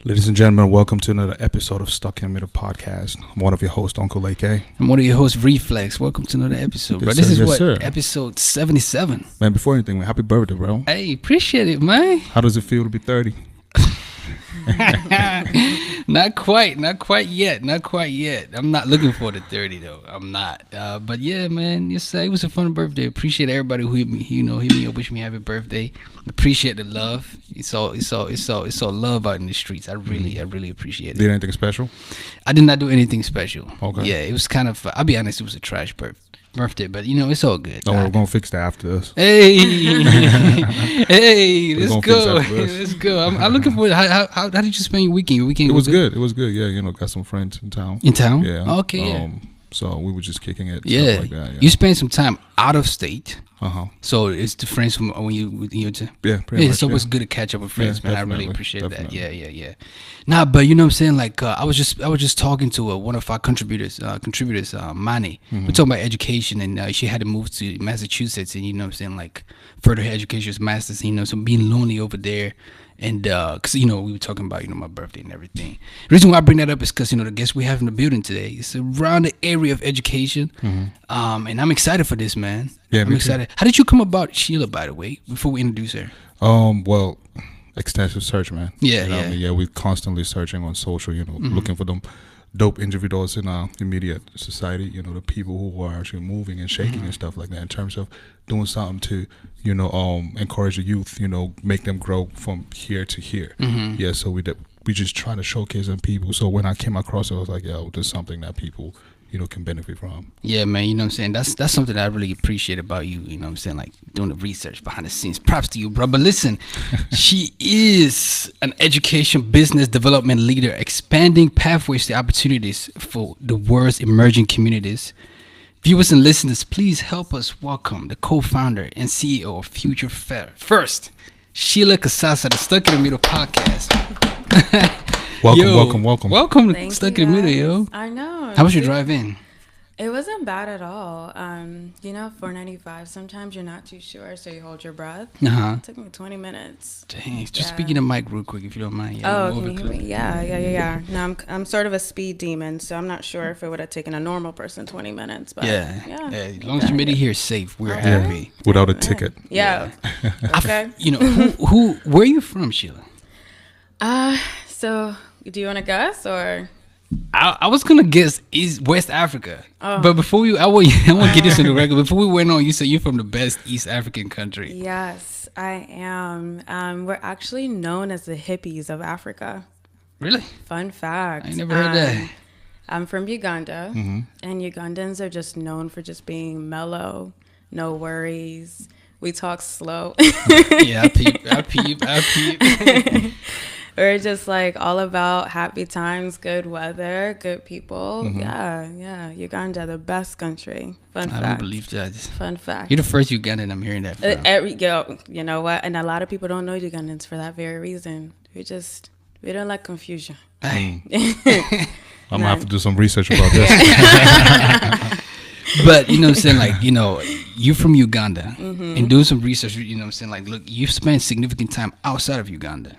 Ladies and gentlemen, welcome to another episode of Stuck in the Middle podcast. I'm one of your hosts, Uncle AK. I'm one of your hosts, Reflex. Welcome to another episode, bro. This is episode 77. Man, before anything, man, happy birthday, bro. Hey, appreciate it, man. How does it feel to be 30? Not quite yet. I'm not looking for the 30 though. I'm not. But yeah, man, it was a fun birthday. Appreciate everybody who hit me up, wish me happy birthday. Appreciate the love. It's all love out in the streets. I really appreciate it. Did anything special? I did not do anything special. Okay. Yeah, it was kind of. I'll be honest, it was a trash birthday, but it's all good. Oh, we're gonna fix that after this. Hey, let's go. I'm looking for. How did you spend your weekend? It was good. It was good. Yeah, got some friends in town. Yeah. Okay. So we were just kicking it. Yeah. Stuff like that, yeah. You spent some time out of state. So it's the friends from when you yeah, pretty much, it's always good to catch up with friends, man. I really appreciate definitely. that. Yeah. Nah, but you know what I'm saying? Like I was just talking to one of our contributors, Mani. We're talking about education, and she had to move to Massachusetts, and you know what I'm saying, like further her education's master's, so being lonely over there. And because we were talking about my birthday and everything. The reason why I bring that up is because the guest we have in the building today is around the area of education, and I'm excited for this, man. Yeah, I'm excited. How did you come about Sheila, by the way, before we introduce her? Well, extensive search, man. Yeah. We're constantly searching on social, looking for them dope individuals in our immediate society, the people who are actually moving and shaking and stuff like that, in terms of doing something to encourage the youth, make them grow from here to here. Yeah, so we just try to showcase them people. So when I came across it, I was like, yo, there's something that people can benefit from. Yeah, man, you know what I'm saying? That's something that I really appreciate about you, you know what I'm saying? Like doing the research behind the scenes. Props to you, bro. But listen, she is an education business development leader, expanding pathways to opportunities for the world's emerging communities. Viewers and listeners, please help us welcome the co-founder and CEO of FutureFIRST, Sheila Kasasa, the Stuck in the Middle podcast. Welcome to Stuck in the Middle, yo. I know. How was your drive in? It wasn't bad at all. 495, sometimes you're not too sure, so you hold your breath. It took me 20 minutes. Dang, just speaking to Mike real quick, if you don't mind. Yeah, can you hear me? Yeah. No, I'm sort of a speed demon, so I'm not sure if it would have taken a normal person 20 minutes. But yeah. As long as you made it here safe, we're happy. Without a ticket. Yeah. Okay. Where are you from, Sheila? So do you want to guess or? I was gonna guess West Africa, but before I want to get this in the record. Before we went on, you said you're from the best East African country. Yes, I am. We're actually known as the hippies of Africa. Really? Fun fact. I never heard that. I'm from Uganda, and Ugandans are just known for just being mellow, no worries. We talk slow. Yeah, I peep. We're just like all about happy times, good weather, good people. Yeah. Uganda, the best country. Fun fact. I don't believe that. Fun fact. You're the first Ugandan I'm hearing that from. You know what? And a lot of people don't know Ugandans for that very reason. We don't like confusion. Hey. I'm gonna have to do some research about this. But you know what I'm saying, like, you're from Uganda and doing some research, you know what I'm saying, like, look, you've spent significant time outside of Uganda.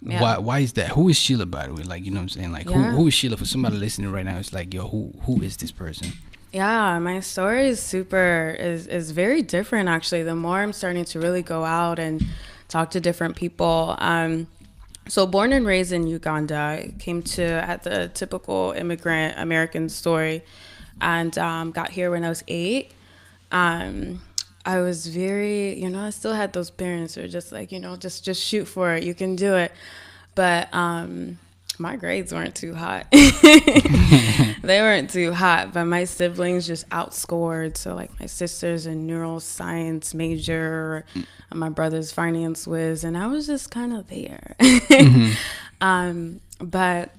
Yeah. Why is that? Who is Sheila, by the way? Like, you know what I'm saying? Like, who is Sheila? For somebody listening right now, it's like, yo, who is this person? Yeah, my story is is very different, actually. The more I'm starting to really go out and talk to different people. So born and raised in Uganda, I came at the typical immigrant American story, and got here when I was 8. I was very, I still had those parents who were just like, just shoot for it. You can do it. But my grades weren't too hot. They weren't too hot, but my siblings just outscored. So like my sister's a neuroscience major, and my brother's finance whiz, and I was just kind of there. But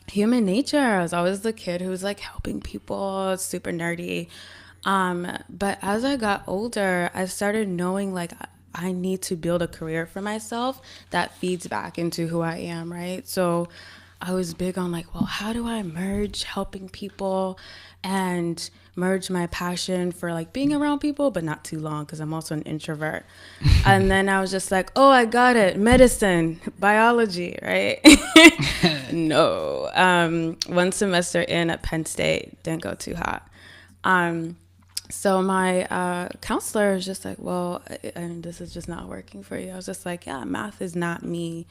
human nature, I was always the kid who was like helping people, super nerdy. But as I got older, I started knowing like I need to build a career for myself that feeds back into who I am, right? So I was big on like, well, how do I merge helping people and merge my passion for like being around people, but not too long because I'm also an introvert. And then I was just like, oh, I got it. Medicine, biology, right? No. One semester in at Penn State, didn't go too hot. So my counselor was just like, well, and this is just not working for you. I was just like, yeah, math is not me.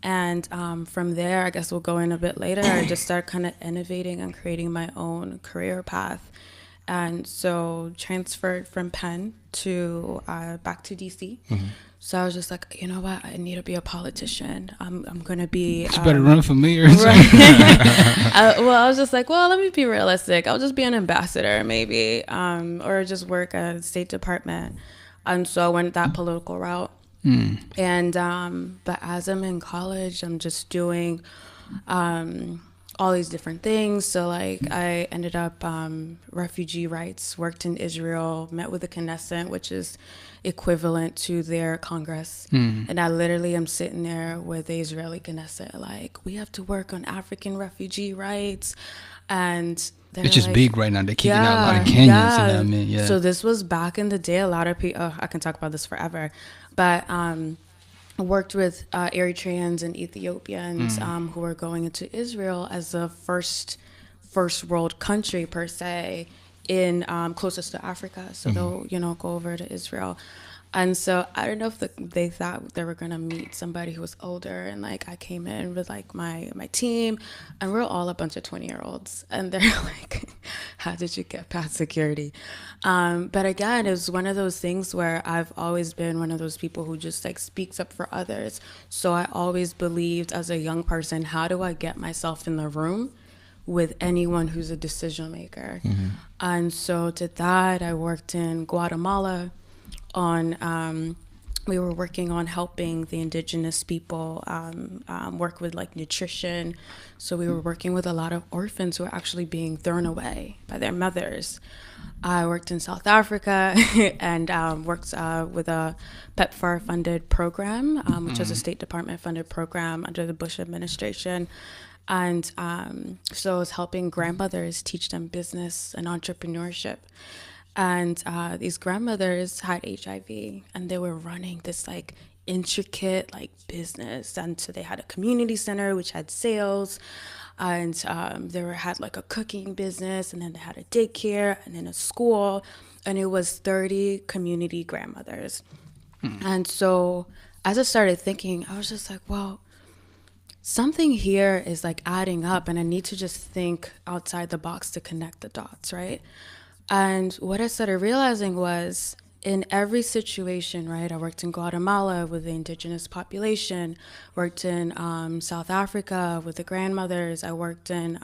And from there, I guess we'll go in a bit later, I just started kind of innovating and creating my own career path. And so transferred from Penn to back to DC. Mm-hmm. So I was just like, you know what? I need to be a politician. I'm going to be... You better run for mayor. Right. Well, I was just like, well, let me be realistic. I'll just be an ambassador maybe, or just work at a State Department. And so I went that political route. And but as I'm in college, I'm just doing all these different things. So like I ended up refugee rights, worked in Israel, met with the Knesset, which is equivalent to their Congress. And I literally am sitting there with the Israeli Knesset, like, we have to work on African refugee rights. And it's just like, big right now. They're kicking out a lot of Kenyans. You know what I mean? Yeah. So this was back in the day. A lot of people, I can talk about this forever. But I worked with Eritreans and Ethiopians who were going into Israel as the first world country per se in closest to Africa. So they'll, go over to Israel. And so I don't know if they thought they were going to meet somebody who was older. And like I came in with like my team, and we're all a bunch of 20-year-olds. And they're like, how did you get past security? But again, it was one of those things where I've always been one of those people who just like speaks up for others. So I always believed as a young person, how do I get myself in the room with anyone who's a decision maker? And so to that, I worked in Guatemala on we were working on helping the indigenous people work with like nutrition. So we were working with a lot of orphans who are actually being thrown away by their mothers. I worked in South Africa and worked with a PEPFAR funded program, which was a State Department funded program under the Bush administration. And so I was helping grandmothers, teach them business and entrepreneurship. And these grandmothers had HIV, and they were running this like intricate like business. And so they had a community center which had sales, and had like a cooking business, and then they had a daycare and then a school, and it was 30 community grandmothers. And so as I started thinking, I was just like, well, something here is like adding up, and I need to just think outside the box to connect the dots, right? And what I started realizing was in every situation, right? I worked in Guatemala with the indigenous population, worked in South Africa with the grandmothers. I worked in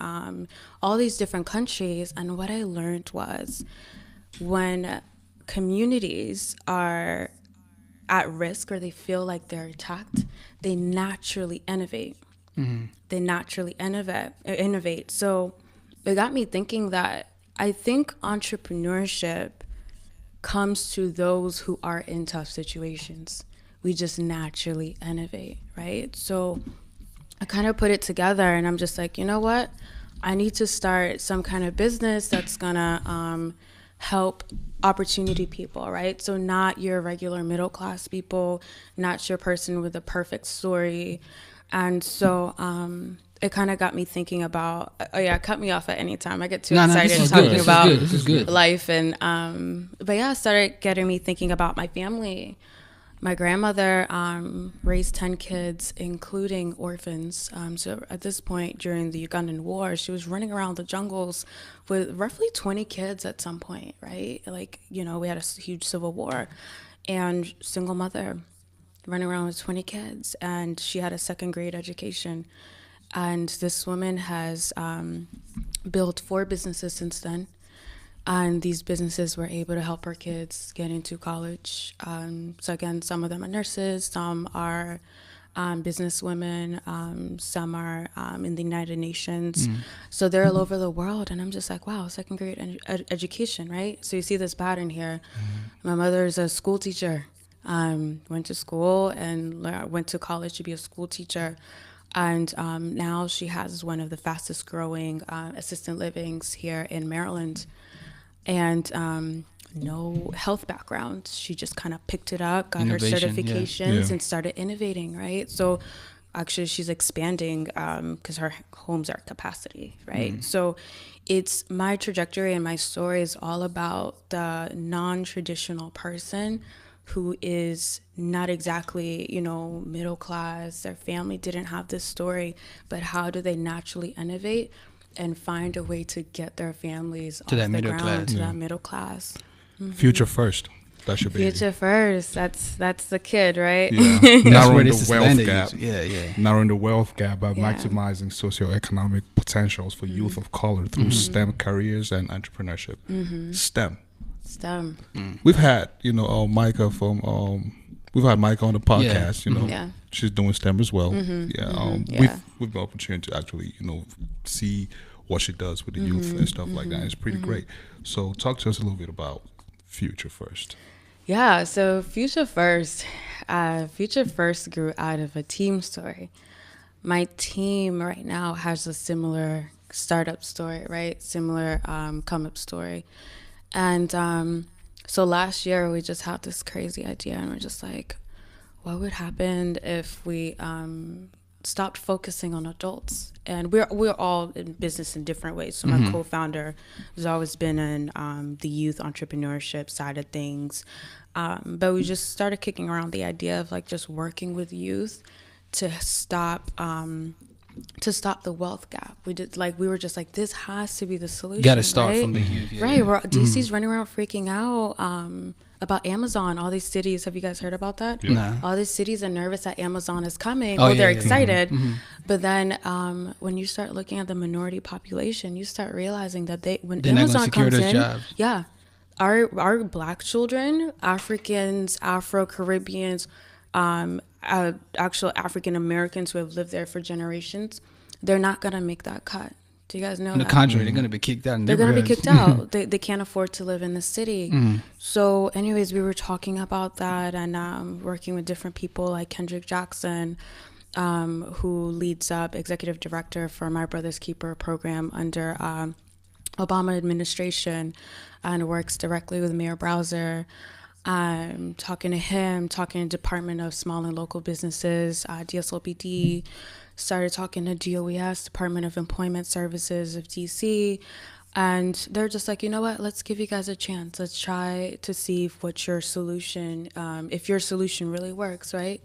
all these different countries. And what I learned was when communities are at risk or they feel like they're attacked, they naturally innovate. They naturally innovate. So it got me thinking that I think entrepreneurship comes to those who are in tough situations. We just naturally innovate, right? So I kind of put it together, and I'm just like, you know what? I need to start some kind of business that's gonna help opportunity people, right? So not your regular middle class people, not your person with a perfect story. And so it kind of got me thinking about, cut me off at any time. I get too excited talking about life. And, but yeah, it started getting me thinking about my family. My grandmother raised 10 kids, including orphans. So at this point during the Ugandan war, she was running around the jungles with roughly 20 kids at some point, right? Like, we had a huge civil war, and single mother running around with 20 kids. And she had a 2nd grade education. And this woman has built 4 businesses since then. And these businesses were able to help her kids get into college. So again, some of them are nurses, some are businesswomen, some are in the United Nations. So they're all over the world. And I'm just like, wow, 2nd grade education, right? So you see this pattern here. My mother is a school teacher. Went to school and went to college to be a school teacher. And now she has one of the fastest growing assisted livings here in Maryland. And no health background. She just kind of picked it up, got Innovation, her certifications, Yeah. and started innovating, right? So actually she's expanding because her homes are at capacity, right? So it's my trajectory and my story is all about the non-traditional person who is not exactly, you know, middle class. Their family didn't have this story, but how do they naturally innovate and find a way to get their families To off that the middle ground, class. to Yeah. that middle class. Future first. That should be Future first. That's the kid, right? Yeah. That's Narrowing where the this is wealth landed. gap. Yeah. Narrowing the wealth gap by Yeah. maximizing socio-economic potentials for youth of color through STEM careers and entrepreneurship. STEM. STEM. We've had, you know, Micah from we've had Micah on the podcast, you know. Yeah. She's doing STEM as well. Yeah. We've the opportunity to actually, you know, see what she does with the youth and stuff like that. It's pretty great. So talk to us a little bit about Future First. Yeah, so Future First grew out of a team story. My team right now has a similar startup story, right? Similar come up story. And so last year we just had this crazy idea and we're just like, what would happen if we stopped focusing on adults? And we're all in business in different ways. So my co-founder has always been in the youth entrepreneurship side of things. But we just started kicking around the idea of like just working with youth to stop the wealth gap. We were just like, this has to be the solution. Got to start right? from the youth. Yeah, Right. yeah. We're DC's running around freaking out about Amazon. All these cities, have you guys heard about that? Yeah. Nah. All these cities are nervous that Amazon is coming. Oh, Well, they're yeah, yeah. excited. But then when you start looking at the minority population, you start realizing that when They're not gonna Amazon secure comes those in, jobs. yeah, our black children, Africans, Afro-Caribbeans, actual African Americans who have lived there for generations, they're not going to make that cut. Do you guys know On the that? contrary, they're going to be kicked out. In They're going to be neighborhoods. kicked out. They can't afford to live in the city. So anyways, we were talking about that and working with different people like Kendrick Jackson, who leads up executive director for My Brother's Keeper program under Obama administration and works directly with Mayor Browser. Talking to him, talking to Department of Small and Local Businesses, DSLPD, started talking to DOES, Department of Employment Services of DC, and they're just like, you know what, let's give you guys a chance. Let's try to see if your solution really works, right?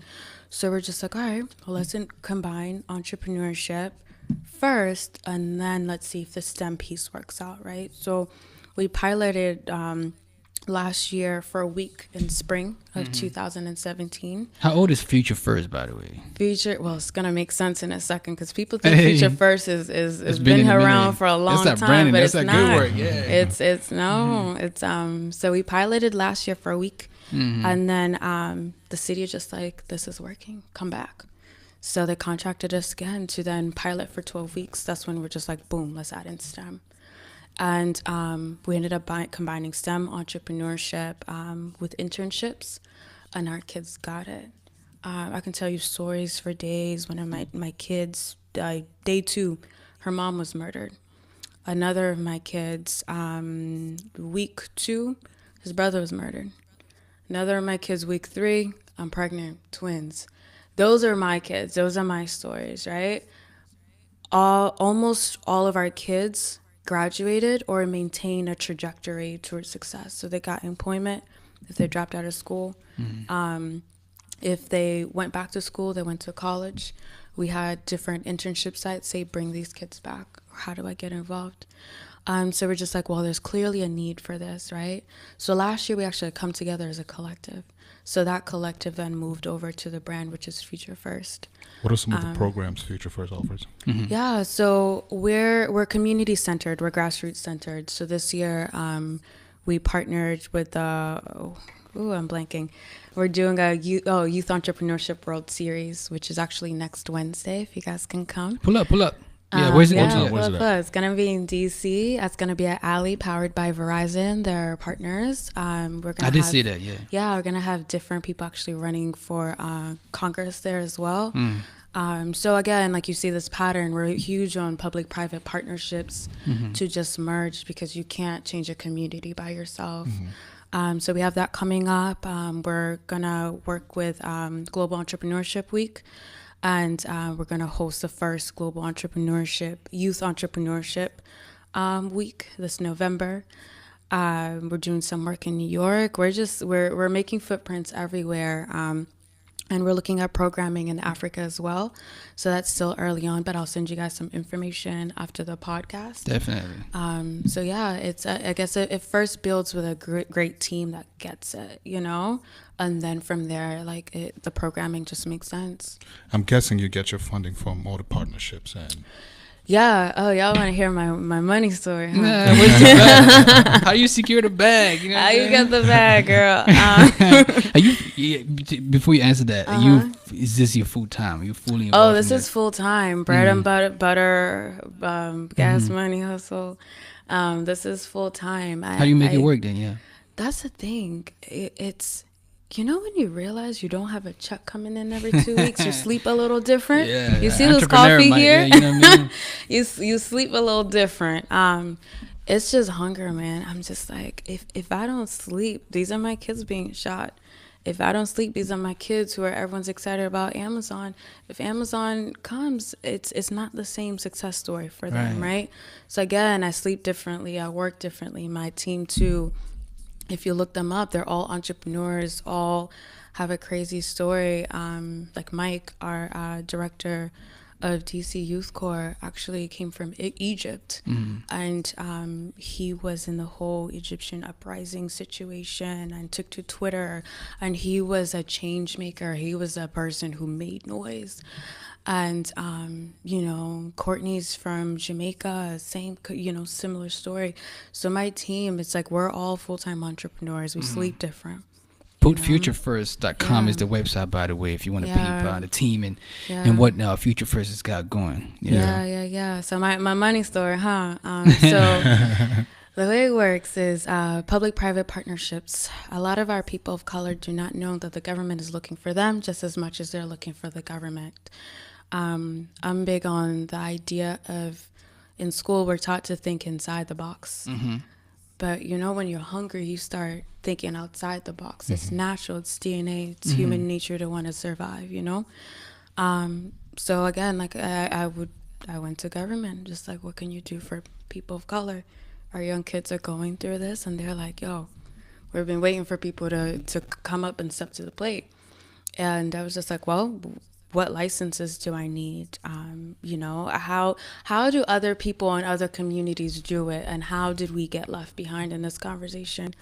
So we're just like, all right, well, let's combine entrepreneurship first, and then let's see if the STEM piece works out, right? So we piloted last year for a week in spring of 2017. How old is Future First, by the way? Well, it's gonna make sense in a second because people think Hey. Future First is It's been in the around million. for a long That's that time, branding. but That's it's that good not. work. Yeah. It's so we piloted last year for a week, and then the city is just like, this is working, come back. So they contracted us again to then pilot for 12 weeks. That's when we're just like, boom, let's add in STEM. And we ended up combining STEM entrepreneurship with internships, and our kids got it. I can tell you stories for days. One of my kids, day 2, her mom was murdered. Another of my kids, week 2, his brother was murdered. Another of my kids, week 3, I'm pregnant, twins. Those are my kids. Those are my stories, right? Almost all of our kids graduated or maintained a trajectory towards success. So they got employment if they dropped out of school. If they went back to school, they went to college. We had different internship sites say, bring these kids back. How do I get involved? So we're just like, well, there's clearly a need for this, right? So last year we actually come together as a collective. So that collective then moved over to the brand, which is Future First. What are some of the programs Future First offers? Yeah, so we're community centered, we're grassroots centered. So this year we partnered with I'm blanking. We're doing a youth entrepreneurship World Series, which is actually next Wednesday. If you guys can come. Pull up. Yeah, where's it? Where's it at? It's gonna be in DC. It's gonna be at Alley, powered by Verizon. They're partners. We're gonna. I did see that. Yeah. Yeah, we're gonna have different people actually running for Congress there as well. So again, like you see this pattern, we're huge on public-private partnerships to just merge because you can't change a community by yourself. So we have that coming up. We're gonna work with Global Entrepreneurship Week, and we're gonna host the first Global Youth Entrepreneurship Week this November. We're doing some work in New York. We're making footprints everywhere. And we're looking at programming in Africa as well. So that's still early on, but I'll send you guys some information after the podcast. Definitely. So yeah, it's I guess it first builds with a great team that gets it, and then from there, the programming just makes sense. I'm guessing you get your funding from all the partnerships and. Yeah. Oh, y'all want to hear my money story? Huh? How you secure the bag? How you get the bag, girl? Are you? Before you answer that, is this your full time? Are you fully involved? Oh, this is full time. Bread and butter, gas money hustle. This is full time. How do you make it work then? Yeah. That's the thing. It's. When you realize you don't have a check coming in every 2 weeks, you sleep a little different. Yeah, you see this coffee here? Yeah, you know what I mean? you sleep a little different. It's just hunger, man. I'm just like, if I don't sleep, these are my kids being shot. If I don't sleep, these are my kids who everyone's excited about Amazon. If Amazon comes, it's not the same success story for them, right? So again, I sleep differently. I work differently. My team too. If you look them up, they're all entrepreneurs, all have a crazy story. Like Mike, our director of DC Youth Corps, actually came from Egypt. And he was in the whole Egyptian uprising situation and took to Twitter. And he was a change maker. He was a person who made noise. And, Courtney's from Jamaica, same, similar story. So my team, it's like we're all full-time entrepreneurs. We sleep different. FutureFIRST.com is the website, by the way, if you want to peep the team and what Future First has got going. Yeah. So my money story, huh? So the way it works is public-private partnerships. A lot of our people of color do not know that the government is looking for them just as much as they're looking for the government. I'm big on the idea of, in school, we're taught to think inside the box. But, when you're hungry, you start thinking outside the box. It's natural. It's DNA. It's human nature to want to survive, So, again, I went to government, just like, what can you do for people of color? Our young kids are going through this, and they're like, yo, we've been waiting for people to come up and step to the plate. And I was just like, well, what licenses do I need? How do other people in other communities do it? And how did we get left behind in this conversation?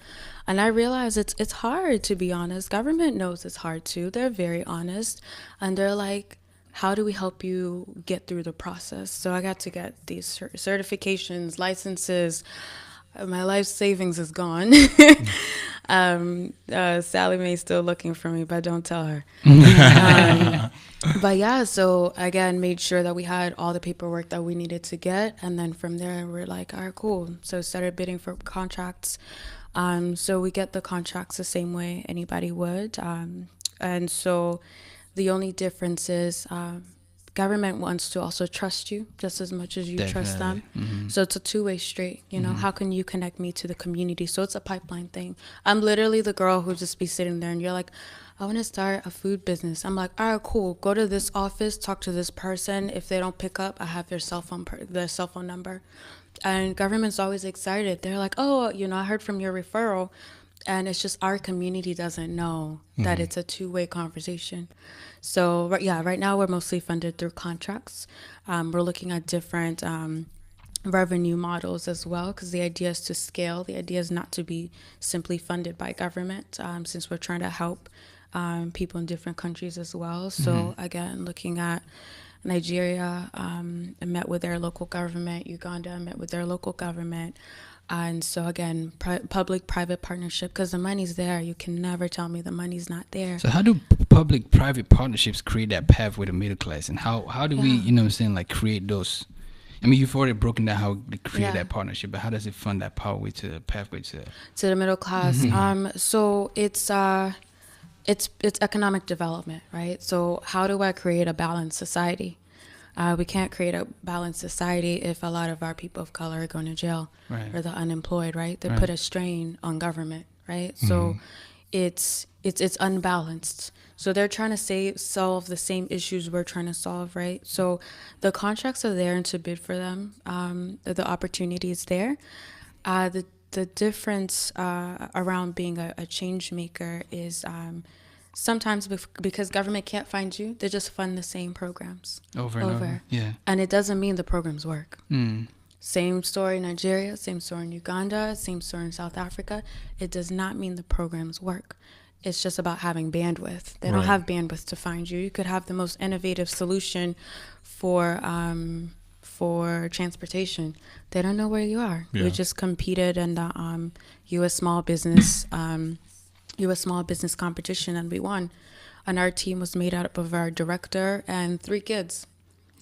And I realized it's hard, to be honest. Government knows it's hard too. They're very honest. And they're like, how do we help you get through the process? So I got to get these certifications, licenses. My life savings is gone. Sally Mae's still looking for me, but don't tell her. But yeah, so again, made sure that we had all the paperwork that we needed to get. And then from there, we're like, all right, cool. So started bidding for contracts. So we get the contracts the same way anybody would. And so the only difference is government wants to also trust you just as much as you trust them. So it's a two-way street. How can you connect me to the community? So it's a pipeline thing. I'm literally the girl who just be sitting there and you're like, I want to start a food business. I'm like, all right, cool. Go to this office, talk to this person. If they don't pick up, I have their cell phone number. And government's always excited. They're like, oh, I heard from your referral. And it's just our community doesn't know that it's a two-way conversation. So, right now we're mostly funded through contracts. We're looking at different revenue models as well, because the idea is to scale. The idea is not to be simply funded by government, since we're trying to help people in different countries as well. So, again, looking at Nigeria, I met with their local government. Uganda, I met with their local government. And so again, public-private partnership, because the money's there. You can never tell me the money's not there. So how do public-private partnerships create that pathway to middle class? And how do we, create those? I mean, you've already broken down how they create that partnership, but how does it fund that pathway to the the middle class? So it's it's economic development, right? So how do I create a balanced society? We can't create a balanced society if a lot of our people of color are going to jail, Right. or the unemployed, right? They Right. put a strain on government, right? So it's unbalanced. So they're trying to solve the same issues we're trying to solve, right? So the contracts are there and to bid for them. The opportunity is there. The difference around being a change maker is sometimes because government can't find you, they just fund the same programs Over and over. Yeah. and it doesn't mean the programs work. Mm. Same story in Nigeria, same story in Uganda, same story in South Africa. It does not mean the programs work. It's just about having bandwidth. They don't Right. have bandwidth to find you. You could have the most innovative solution for transportation. They don't know where you are. Yeah. We just competed in the U.S. small business competition, and we won. And our team was made up of our director and 3 kids.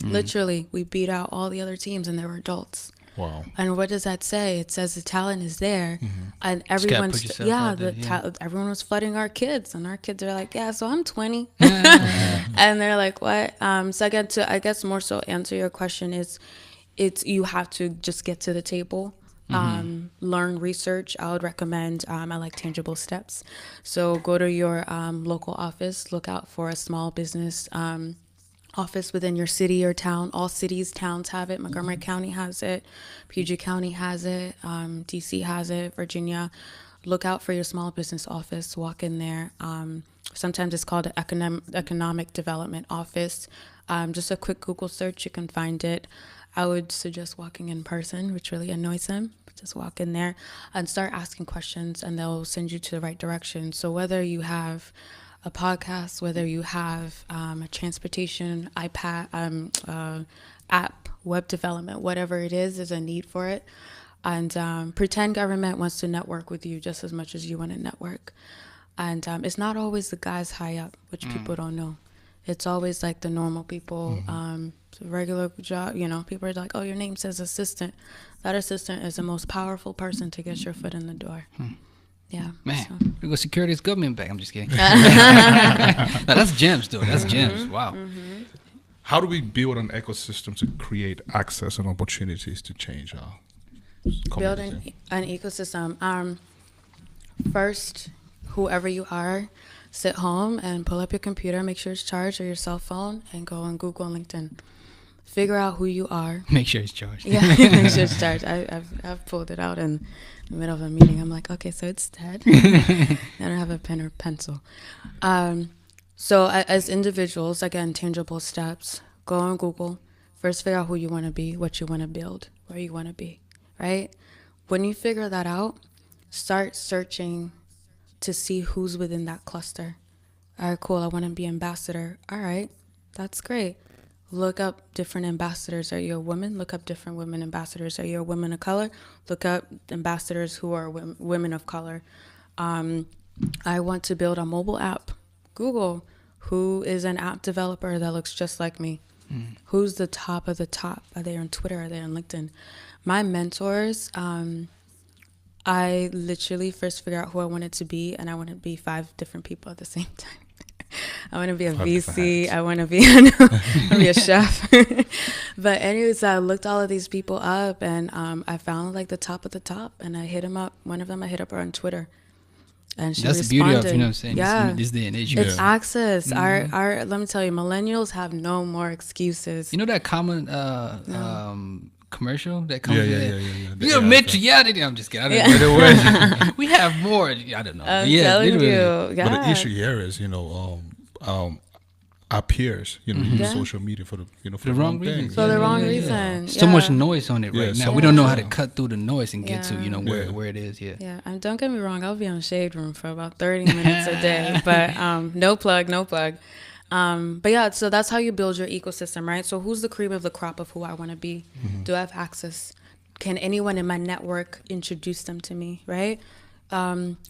Literally, we beat out all the other teams, and they were adults. Wow. And what does that say? It says the talent is there, and gotta everyone's put yourself out there, everyone was flooding our kids, and our kids are like, yeah, so I'm 20, and they're like, what? So I guess more so answer your question is, you have to just get to the table. Learn, research. I would recommend, I like tangible steps. So go to your local office, look out for a small business office within your city or town. All cities, towns have it. Montgomery County has it. Puget County has it. DC has it. Virginia. Look out for your small business office. Walk in there. Sometimes it's called an economic development office. Just a quick Google search, you can find it. I would suggest walking in person, which really annoys them. Just walk in there and start asking questions, and they'll send you to the right direction. So whether you have a podcast, whether you have a transportation iPad app, web development, whatever it is, there's a need for it. And pretend government wants to network with you just as much as you want to network. And it's not always the guys high up, which people don't know. It's always like the normal people, regular job, people are like, oh, your name says assistant. That assistant is the most powerful person to get your foot in the door. Yeah. Man, so. we go security is government back. I'm just kidding. No, that's gems, though. That's gems. Wow. How do we build an ecosystem to create access and opportunities to change our community? Building an ecosystem. First, whoever you are, sit home and pull up your computer, make sure it's charged, or your cell phone, and go on Google and LinkedIn. Figure out who you are. Make sure it's charged. Yeah, make sure it's charged. I've pulled it out in the middle of a meeting. I'm like, okay, so it's dead. I don't have a pen or pencil. So as individuals, again, tangible steps. Go on Google. First, figure out who you want to be, what you want to build, where you want to be, right? When you figure that out, start searching to see who's within that cluster. All right, cool. I want to be ambassador. All right, that's great. Look up different ambassadors. Are you a woman? Look up different women ambassadors. Are you a woman of color? Look up ambassadors who are women of color. I want to build a mobile app. Google who is an app developer that looks just like me. Who's the top of the top? Are they on Twitter? Are they on LinkedIn? My mentors, I literally first figure out who I wanted to be, and I want to be 5 different people at the same time. I want to be a VC. I want to be a chef. But anyways, I looked all of these people up, and I found like the top of the top, and I hit them up. One of them I hit up her on Twitter, and she That's responded. the beauty of, what I'm saying, Yeah, this day and age. it's access. Our let me tell you, millennials have no more excuses. You know that common commercial that comes Yeah. You're matriarch. I'm just kidding. I don't know the word. We have more. I don't know. I'm telling literally. you. Yeah. But the issue here is, our peers, use social media for the wrong thing. reasons. For the wrong reason. So much noise on it Yeah, right now. so We don't know how much. to cut through the noise and get to Yeah. where it is. Yeah. Yeah, and don't get me wrong, I'll be on Shade Room for about 30 minutes a day, but no plug. But yeah, so that's how you build your ecosystem, right? So who's the cream of the crop of who I want to be? Do I have access? Can anyone in my network introduce them to me, right?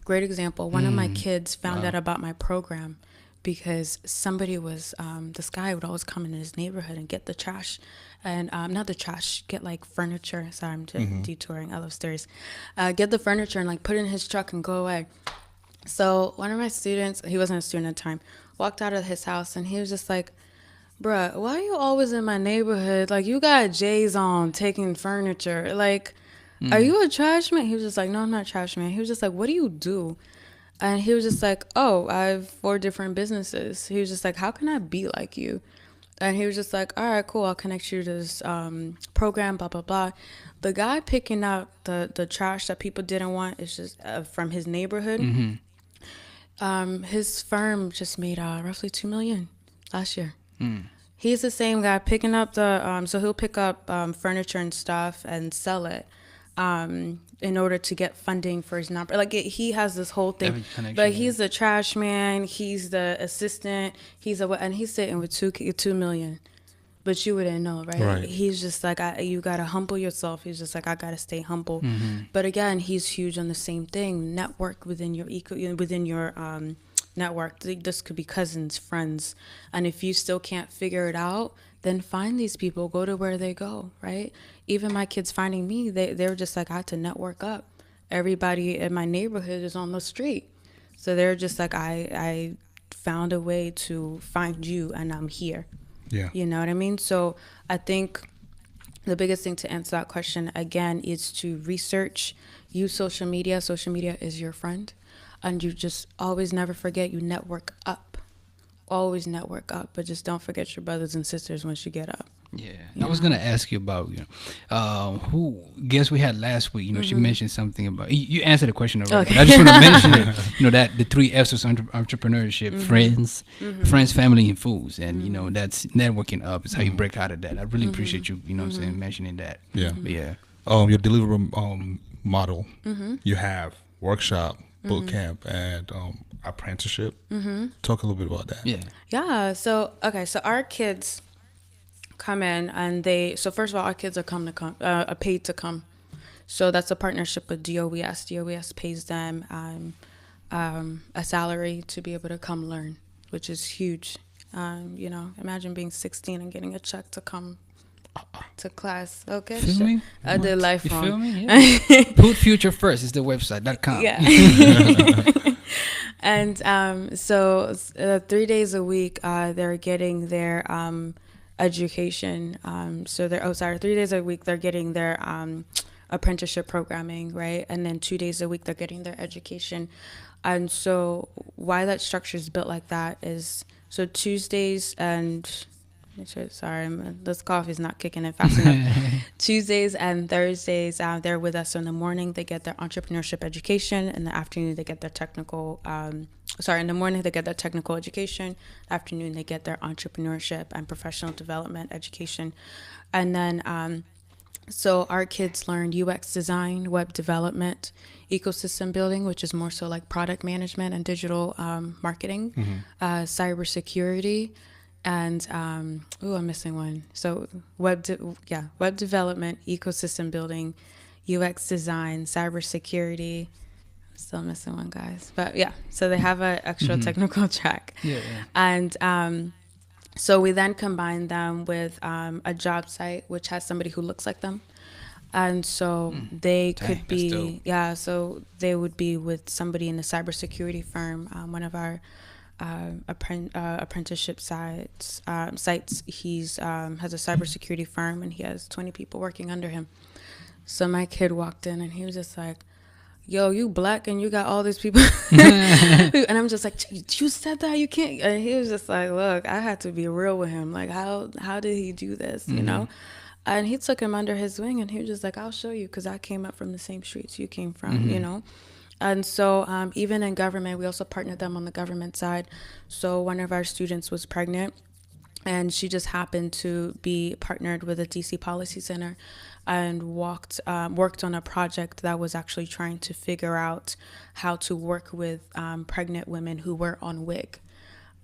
Great example. One of my kids found out about my program because somebody was, this guy would always come in his neighborhood and get the trash. And not the trash, get like furniture. Sorry, I'm detouring. I love stories. Get the furniture and like put it in his truck and go away. So one of my students, he wasn't a student at the time, walked out of his house and he was just like, bruh, why are you always in my neighborhood? Like, you got J's on taking furniture. Like, are you a trash man? He was just like, no, I'm not a trash man. He was just like, what do you do? And he was just like, oh, I have 4 different businesses. He was just like, how can I be like you? And he was just like, all right, cool. I'll connect you to this program, blah, blah, blah. The guy picking up the trash that people didn't want is just from his neighborhood. His firm just made roughly $2 million last year. He's the same guy picking up so he'll pick up furniture and stuff and sell it in order to get funding for his nonprofit. Like he has this whole thing, but he's the trash man. He's the assistant. And he's sitting with $2 million, but you wouldn't know, right? He's just like, you gotta humble yourself. He's just like, I gotta stay humble. But again, he's huge on the same thing. Network within your network. This could be cousins, friends, and if you still can't figure it out, then find these people, go to where they go, right? Even my kids finding me, they're just like, I had to network up. Everybody in my neighborhood is on the street, so they're just like, I found a way to find you and I'm here. Yeah, you know what I mean? So I think the biggest thing to answer that question again is to research, use social media. Social media is your friend. And you just always never forget, you network up. Always network up, but just don't forget your brothers and sisters once you get up. Yeah. I was gonna ask you about who guest we had last week. She mentioned something about you answered the question already. Okay. But I just want to mention it. That the 3 F's of entrepreneurship: friends, family, and fools. And that's networking up. Is how you break out of that. I really appreciate you. What I'm saying, mentioning that. Yeah. But yeah. Your delivery model. You have workshop, boot camp, and apprenticeship. Talk a little bit about that. Yeah. So our kids come in and first of all, our kids are paid to come. So that's a partnership with DOES. DOES pays them a salary to be able to come learn, which is huge. Imagine being 16 and getting a check to come to class. Okay, feel me? I did life wrong. You feel me? Yeah. Put FutureFIRST is the website.com. Yeah. And so 3 days a week they're getting their education. 3 days a week they're getting their apprenticeship programming, right? And then 2 days a week they're getting their education. And so why that structure is built like that is, so Tuesdays and sorry, this coffee is not kicking in fast enough. Tuesdays and Thursdays, they're with us. So in the morning, they get their entrepreneurship education. In the afternoon, they get their technical. In the morning, they get their technical education. Afternoon, they get their entrepreneurship and professional development education. And then, so our kids learn UX design, web development, ecosystem building, which is more so like product management and digital marketing, cybersecurity. And I'm missing one. So web development, ecosystem building, UX design, cybersecurity. I'm still missing one, guys. But yeah, so they have an extra technical track. Yeah. And so we then combine them with a job site which has somebody who looks like them. And so they could be, so they would be with somebody in the cybersecurity firm, one of our apprenticeship sites. He's has a cybersecurity firm and he has 20 people working under him. So my kid walked in and he was just like, yo, you black and you got all these people. And I'm just like, you said that, you can't. And he was just like, look, I had to be real with him. Like, how did he do this, you know? And he took him under his wing and he was just like, I'll show you, because I came up from the same streets you came from, you know? And so even in government, we also partnered them on the government side. So one of our students was pregnant and she just happened to be partnered with a DC Policy Center and worked on a project that was actually trying to figure out how to work with pregnant women who were on WIG.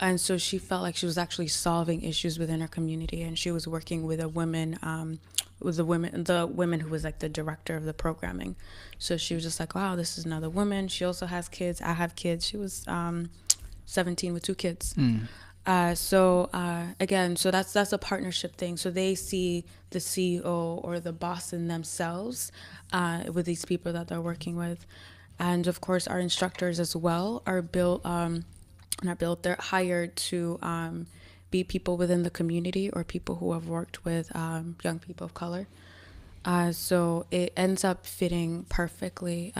And so she felt like she was actually solving issues within her community, and she was working with the women who was like the director of the programming. So she was just like, wow, this is another woman. She also has kids. I have kids. She was 17 with 2 kids. Again, so that's a partnership thing. So they see the CEO or the boss in themselves with these people that they're working with. And of course, our instructors as well are they're hired to be people within the community or people who have worked with young people of color. So it ends up fitting perfectly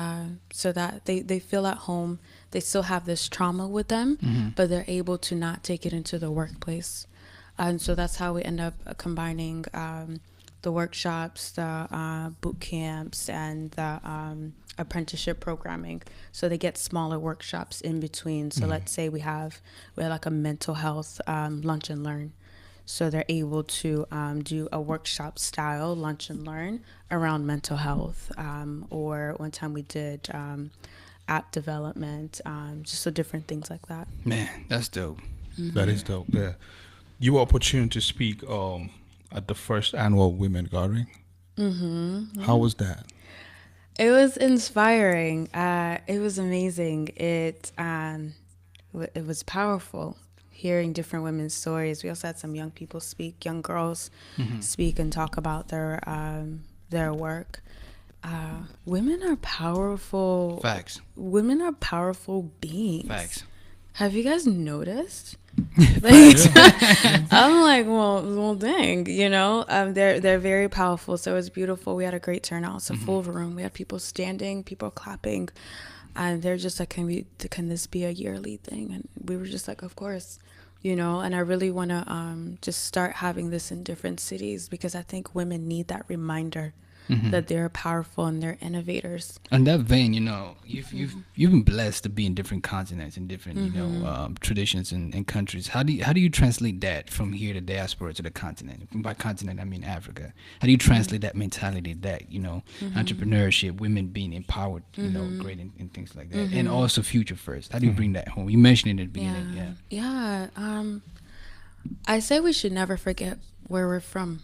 so that they feel at home. They still have this trauma with them, but they're able to not take it into the workplace. And so that's how we end up combining the workshops, the boot camps, and the apprenticeship programming. So they get smaller workshops in between. So let's say we have like a mental health lunch and learn. So they're able to do a workshop style lunch and learn around mental health. Or one time we did app development, just so different things like that. Man, that's dope. That is dope. Yeah, you were opportunity to speak at the first annual Women Gathering. How was that? It was inspiring. It was amazing. It was powerful. Hearing different women's stories. We also had some young people speak, young girls speak and talk about their work. Women are powerful. Facts. Women are powerful beings. Facts. Have you guys noticed? I'm like, well, dang, they're very powerful. So it was beautiful. We had a great turnout. It's a full room. We had people standing, people clapping. And they're just like, can this be a yearly thing? And we were just like, of course, and I really want to just start having this in different cities because I think women need that reminder that they're powerful and they're innovators. On that vein, you've been blessed to be in different continents and different traditions and countries. How do you translate that from here to diaspora to the continent? And by continent, I mean Africa. How do you translate that mentality that entrepreneurship, women being empowered, great and things like that, and also future first? How do you bring that home? You mentioned it at the beginning. Yeah. I say we should never forget where we're from.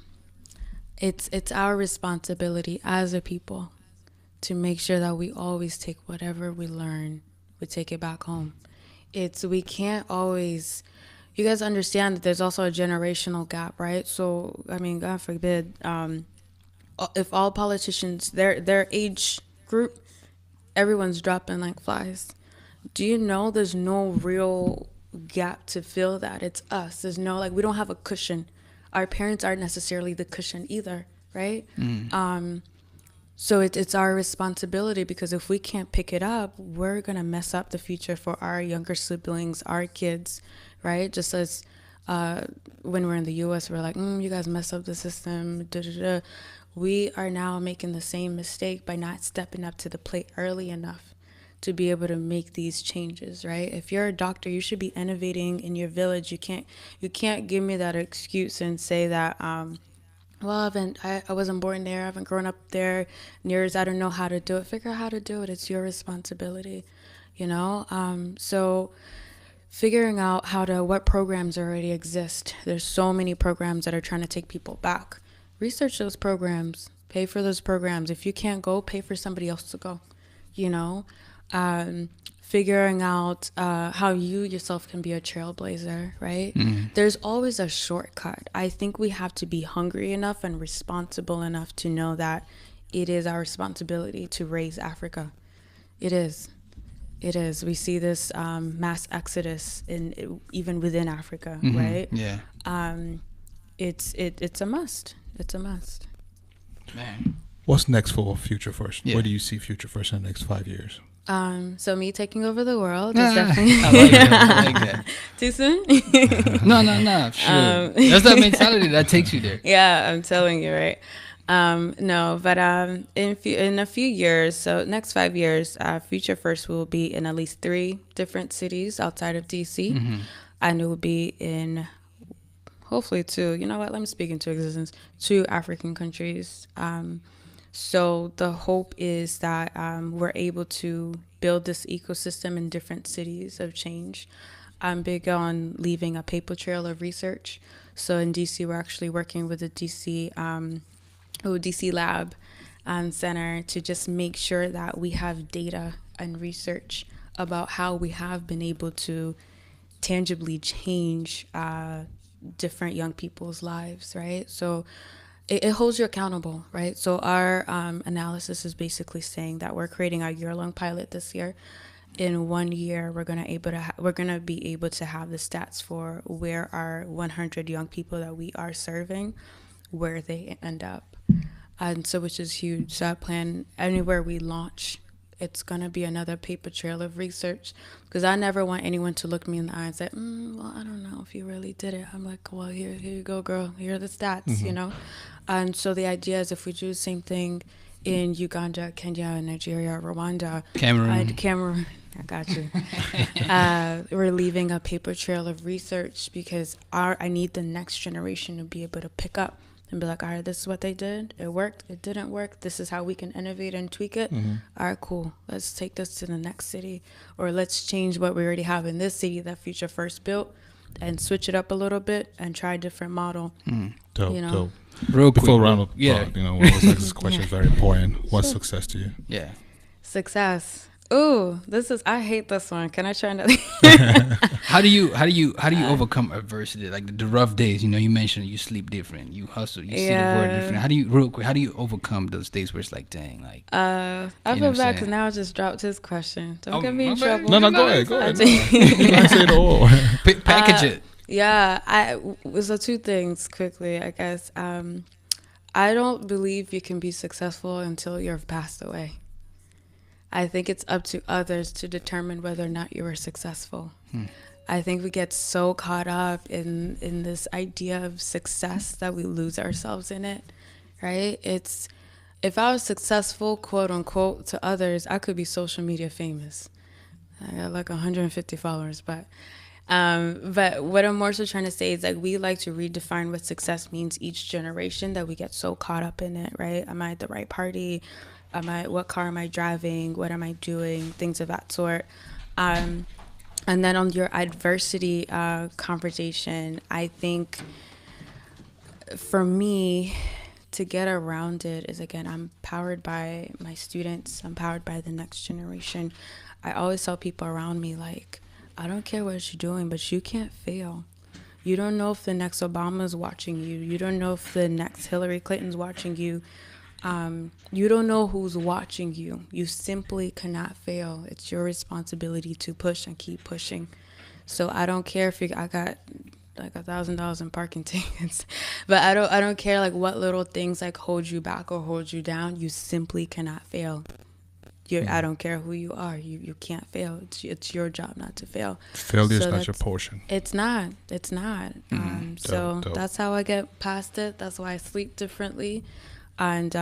It's our responsibility as a people to make sure that we always take whatever we learn, we take it back home. We can't always, you guys understand that there's also a generational gap, right? So, I mean, God forbid, if all politicians, their age group, everyone's dropping like flies. Do you know there's no real gap to fill that? It's us. There's no, we don't have a cushion. Our parents aren't necessarily the cushion either, right? So it's our responsibility because if we can't pick it up, we're going to mess up the future for our younger siblings, our kids, right? Just as when we're in the U.S., we're like, you guys mess up the system. We are now making the same mistake by not stepping up to the plate early enough to be able to make these changes, right? If you're a doctor, you should be innovating in your village. You can't give me that excuse and say that, I wasn't born there, I haven't grown up there, I don't know how to do it. Figure out how to do it. It's your responsibility, So figuring out what programs already exist. There's so many programs that are trying to take people back. Research those programs, pay for those programs. If you can't go, pay for somebody else to go, figuring out how you yourself can be a trailblazer, right? There's always a shortcut. I think we have to be hungry enough and responsible enough to know that it is our responsibility to raise Africa. It is. We see this mass exodus even within Africa, right? Yeah. It's a must. It's a must. Man. What's next for Future First? Yeah. Where do you see Future First in the next 5 years? So me taking over the world is definitely I like that. Too soon? No, sure. That's that mentality that takes you there. Yeah, I'm telling you, right? No, but in a few years, so next 5 years, Future First will be in at least 3 different cities outside of DC, and it will be in hopefully 2. You know what? Let me speak into existence. 2 African countries. So the hope is that we're able to build this ecosystem in different cities of change. I'm big on leaving a paper trail of research. So in DC, we're actually working with the DC Lab Center to just make sure that we have data and research about how we have been able to tangibly change different young people's lives, right? So it holds you accountable, right? So our analysis is basically saying that we're creating our year-long pilot this year. In 1 year, we're gonna be able to have the stats for where our 100 young people that we are serving, where they end up, and so which is huge. So I plan anywhere we launch, it's gonna be another paper trail of research, because I never want anyone to look me in the eye and say, well, I don't know if you really did it. I'm like, well, here you go, girl. Here are the stats, you know. And so the idea is, if we do the same thing in Uganda, Kenya, Nigeria, Rwanda, Cameroon, I got you. We're leaving a paper trail of research, because I need the next generation to be able to pick up and be like, all right, this is what they did. It worked. It didn't work. This is how we can innovate and tweak it. All right, cool. Let's take this to the next city, or let's change what we already have in this city that FutureFIRST built and switch it up a little bit and try a different model. Dope, you know? dope. Real quick, Before round up, yeah. you know, one of those questions is very important. What's success to you? Yeah. Success. Ooh, I hate this one. Can I try another? How do you overcome adversity, like the rough days? You know, you mentioned you sleep different, you hustle, you see the world different. How do you overcome those days where it's like, dang, like? I feel bad because now I just dropped his question. Don't get me in trouble. No, go ahead. I say it all. Package it. Yeah, so two things quickly, I guess. I don't believe you can be successful until you've passed away. I think it's up to others to determine whether or not you are successful. I think we get so caught up in this idea of success that we lose ourselves in it, right? If I was successful, quote unquote, to others, I could be social media famous. I got like 150 followers, but what I'm more so trying to say is, like, we like to redefine what success means each generation, that we get so caught up in it, right? Am I at the right party? What car am I driving? What am I doing? Things of that sort. And then on your adversity conversation, I think for me, to get around it is, again, I'm powered by my students. I'm powered by the next generation. I always tell people around me, like, I don't care what you're doing, but you can't fail. You don't know if the next Obama's watching you. You don't know if the next Hillary Clinton's watching you. You don't know who's watching you. You simply cannot fail. It's your responsibility to push and keep pushing. So I don't care if I got like $1,000 in parking tickets, but I don't care like what little things like hold you back or hold you down. You simply cannot fail. I don't care who you are. You can't fail. It's your job not to fail. Failure is not your portion. It's not. So dope. That's how I get past it. That's why I sleep differently. And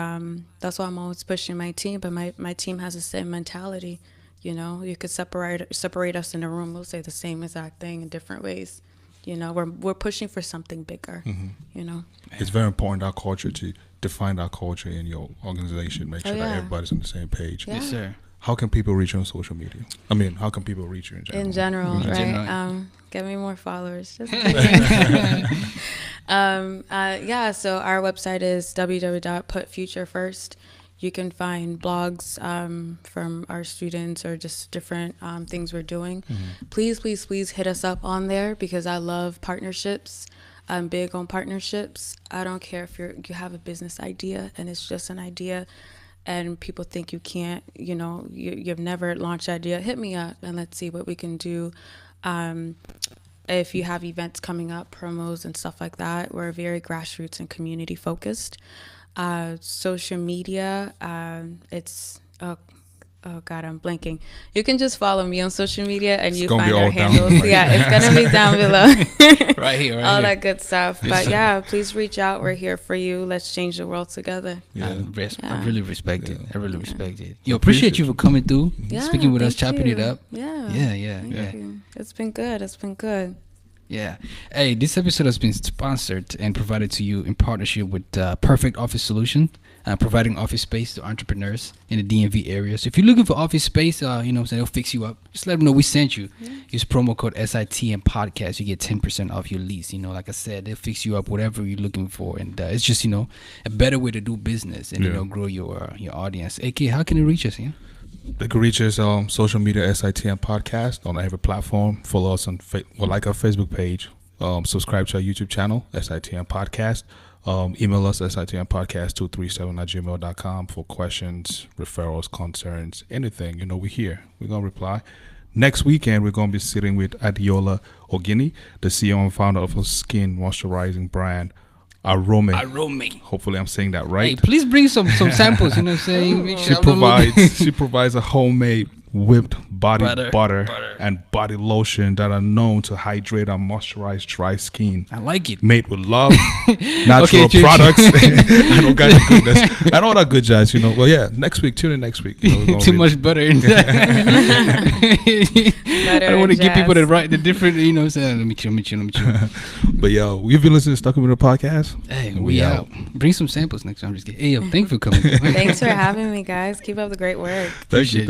that's why I'm always pushing my team. But my team has the same mentality. You know, you could separate us in a room. We'll say the same exact thing in different ways. You know, we're pushing for something bigger. You know, it's very important, our culture, to define our culture in your organization. Make sure that everybody's on the same page. Yes, sir. How can people reach you on social media? I mean, how can people reach you in general? In general, right? Get me more followers. Just kidding. So our website is www.putfuturefirst. You can find blogs from our students or just different things we're doing. Please hit us up on there, because I love partnerships. I'm big on partnerships. I don't care if you have a business idea and it's just an idea and people think you can't, you know, you've never launched an idea. Hit me up and let's see what we can do. If you have events coming up, promos and stuff like that, we're very grassroots and community focused. Social media, it's oh God, I'm blanking. You can just follow me on social media and you find our handles. Yeah, it's gonna be down below. right here. All that good stuff. But yeah, please reach out. We're here for you. Let's change the world together. I really respect it. I really respect it. Yo, appreciate you for coming through, speaking with us, chopping it up. Yeah. It's been good. Yeah. Hey, this episode has been sponsored and provided to you in partnership with Perfect Office Solution, providing office space to entrepreneurs in the DMV area. So if you're looking for office space, they'll fix you up. Just let them know we sent you. Use promo code SITM podcast. You get 10% off your lease. You know, like I said, they'll fix you up, whatever you're looking for. And it's just, a better way to do business and, grow your audience. AK, how can they reach us? Yeah? They can reach us on social media, SITM Podcast, on every platform. Follow us on like our Facebook page. Subscribe to our YouTube channel, SITM Podcast. Email us at sitmpodcast237@gmail.com for questions, referrals, concerns, anything. You know, we're here. We're going to reply. Next weekend, we're going to be sitting with Adiola Ogini, the CEO and founder of a skin moisturizing brand, Arome. Hopefully I'm saying that right. Hey, please bring some samples, you know what I'm saying? Make She sure provides a homemade whipped body butter and body lotion that are known to hydrate and moisturize dry skin. I like it. Made with love, natural products. I don't got the goodness. I know that good jazz, you know. Well, yeah, next week, tune in next week. You know, too much butter in there. I don't want to give people the different, you know what I'm saying? Let me chill. But yo, we've been listening to Stuck With the podcast. Hey, we out. Bring some samples next time. I'm just kidding. Hey, yo, thank you for coming. Thanks for having me, guys. Keep up the great work. Thank you.